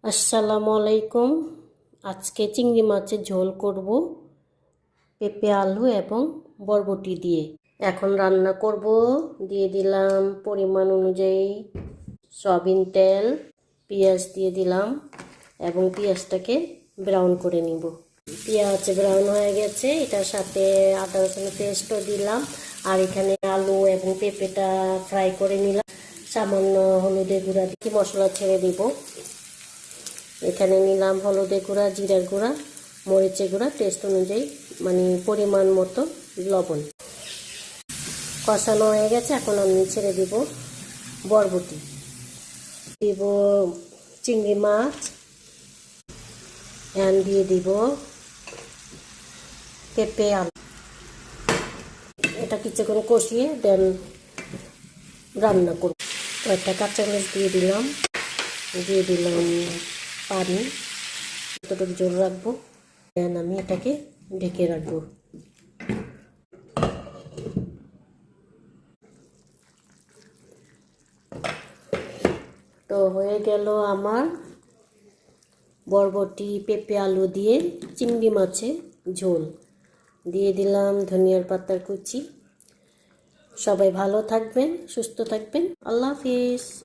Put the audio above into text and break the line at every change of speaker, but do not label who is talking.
আসসালামু আলাইকুম। আজকে চিংড়ি মাছের ঝোল করব পেঁপে আলু এবং বরবটি দিয়ে। এখন রান্না করব। দিয়ে দিলাম পরিমাণ অনুযায়ী সয়াবিন তেল, পেঁয়াজ দিয়ে দিলাম এবং পেঁয়াজটাকে ব্রাউন করে নিব। পেঁয়াজ ব্রাউন হয়ে গেছে, এটার সাথে আদা রসুনের পেস্টও দিলাম। আর এখানে আলু এবং পেঁপেটা ফ্রাই করে নিলাম। সামান্য হলুদের গুঁড়া দিয়ে মশলা ছেড়ে দিব। এখানে নিলাম হলুদের গুঁড়া, জিরার গুঁড়া, মরিচের গুঁড়া, টেস্ট অনুযায়ী মানে পরিমাণ মতো লবণ। কষানো হয়ে গেছে, এখন আমি ছেড়ে দিব বরবটি, দিব চিংড়ি মাছ, দিয়ে দিব পেঁপে আলু। এটা কিছুক্ষণ কষিয়ে দেন রান্না করব। কয়েকটা কাঁচামরিচ দিয়ে দিলাম পানি, যতটুকু জল রাখবো। দেন আমি এটাকে ঢেকে রাখবো। তো হয়ে গেল আমার বরবটি পেঁপে আলু দিয়ে চিংড়ি মাছের ঝোল। দিয়ে দিলাম ধনিয়ার পাতার কুচি। সবাই ভালো থাকবেন, সুস্থ থাকবেন। আল্লাহ হাফিজ।